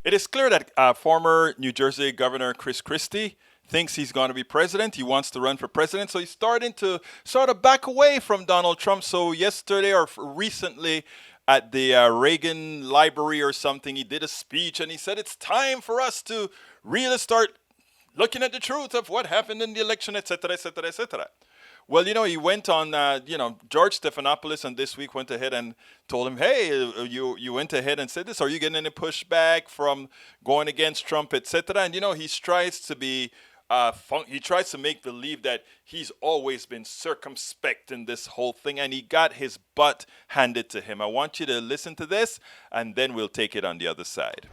It is clear that former New Jersey Governor Chris Christie thinks he's going to be president. He wants to run for president. So he's starting to sort of back away from Donald Trump. So yesterday or recently at the Reagan Library or something, he did a speech and he said it's time for us to really start looking at the truth of what happened in the election, etc., etc., etc. Well, he went on, George Stephanopoulos, and this week went ahead and told him, hey, you went ahead and said this. Are you getting any pushback from going against Trump, etc.? And, he tries to be, he tries to make believe that he's always been circumspect in this whole thing, and he got his butt handed to him. I want you to listen to this, and then we'll take it on the other side.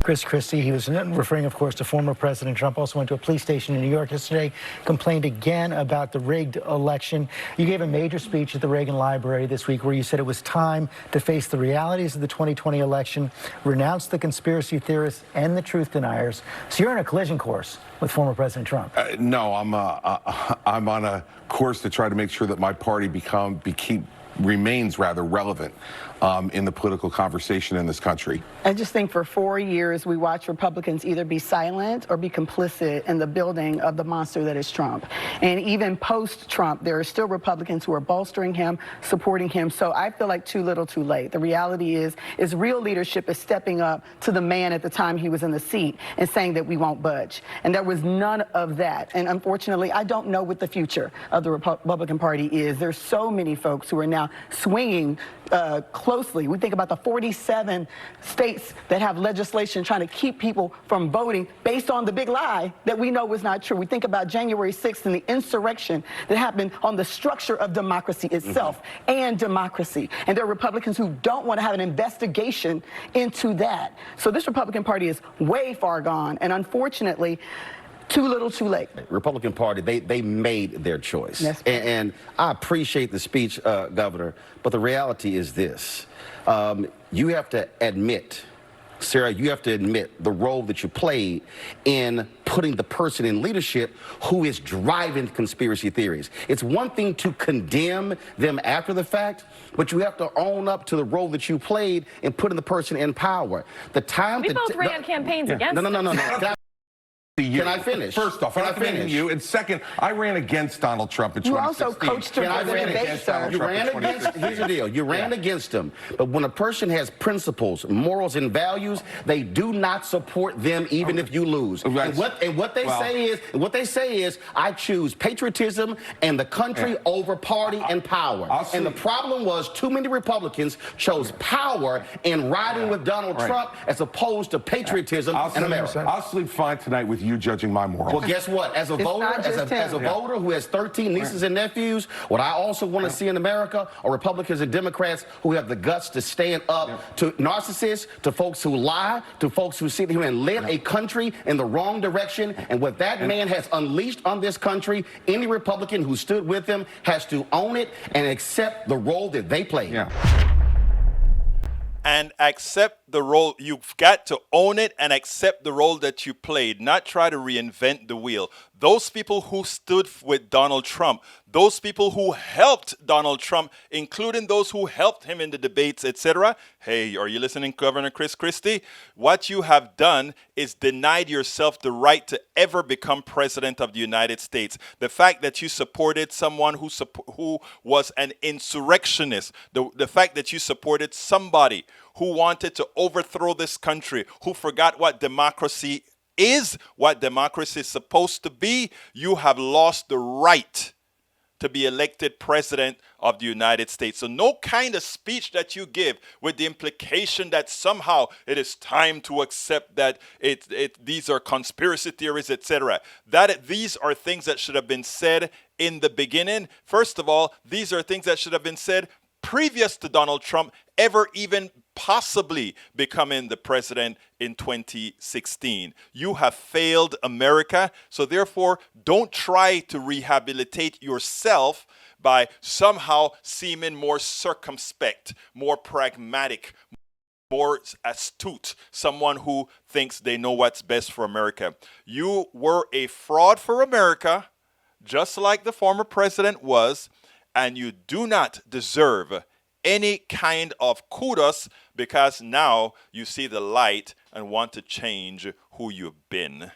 Chris Christie, he was referring, of course, to former President Trump, also went to a police station in New York yesterday, complained again about the rigged election. You gave a major speech at the Reagan Library this week where you said it was time to face the realities of the 2020 election, renounce the conspiracy theorists and the truth deniers. So you're on a collision course with former President Trump. No, I'm on a course to try to make sure that my party remains rather relevant in the political conversation in this country. I just think for 4 years we watch Republicans either be silent or be complicit in the building of the monster that is Trump. And even post-Trump, there are still Republicans who are bolstering him, supporting him. So I feel like too little, too late. The reality is real leadership is stepping up to the man at the time he was in the seat and saying that we won't budge. And there was none of that. And unfortunately, I don't know what the future of the Republican Party is. There's so many folks who are now swinging closely. We think about the 47 states that have legislation trying to keep people from voting based on the big lie that we know was not true. We think about January 6th and the insurrection that happened on the structure of democracy itself and democracy. And there are Republicans who don't want to have an investigation into that. So this Republican Party is way far gone. And unfortunately, too little, too late. Republican Party, they made their choice. Yes. And I appreciate the speech, Governor, but the reality is this. You have to admit, Sarah, you have to admit the role that you played in putting the person in leadership who is driving conspiracy theories. It's one thing to condemn them after the fact, but you have to own up to the role that you played in putting the person in power. The time we both ran campaigns against No. Can I finish? First off, can I finish finish? you? And second, I ran against Donald Trump in 2016. You also coached him Can I for the finish? debate, sir. You ran against, here's the deal, you ran against him, but when a person has principles, morals, and values, they do not support them even if you lose. And what they say is, I choose patriotism and the country over party and power. And the problem was too many Republicans chose power in riding with Donald Trump as opposed to patriotism and America. I'll sleep fine tonight with you judging my morals. Well, guess what? As a voter who has 13 nieces and nephews, what I also want to see in America are Republicans and Democrats who have the guts to stand up to narcissists, to folks who lie, to folks who sit here and lead a country in the wrong direction. And what that man has unleashed on this country, any Republican who stood with him has to own it and accept the role that they played. And accept the role. You've got to own it and accept the role that you played, not try to reinvent the wheel. Those people who stood with Donald Trump, those people who helped Donald Trump, including those who helped him in the debates, etc. Hey, are you listening, Governor Chris Christie? What you have done is denied yourself the right to ever become president of the United States. The fact that you supported someone who was an insurrectionist, the fact that you supported somebody who wanted to overthrow this country, who forgot what democracy is, what democracy is supposed to be, you have lost the right to be elected president of the United States. So no kind of speech that you give with the implication that somehow it is time to accept that these are conspiracy theories, etc. That these are things that should have been said in the beginning. First of all, these are things that should have been said previous to Donald Trump ever even possibly becoming the president in 2016. You have failed America, so therefore don't try to rehabilitate yourself by somehow seeming more circumspect, more pragmatic, more astute, someone who thinks they know what's best for America. You were a fraud for America, just like the former president was, and you do not deserve any kind of kudos because now you see the light and want to change who you've been.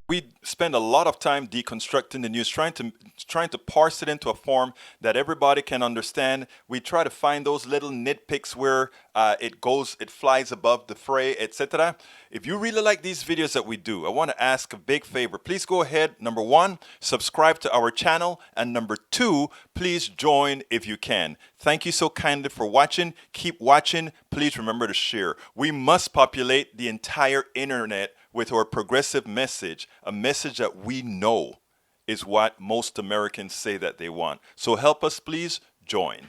We spend a lot of time deconstructing the news, trying to parse it into a form that everybody can understand. We try to find those little nitpicks where it flies above the fray, etc. If you really like these videos that we do, I want to ask a big favor. Please go ahead, number one, subscribe to our channel, and number two, please join if you can. Thank you so kindly for watching. Keep watching. Please remember to share. We must populate the entire internet with our progressive message, a message that we know is what most Americans say that they want. So help us, please join.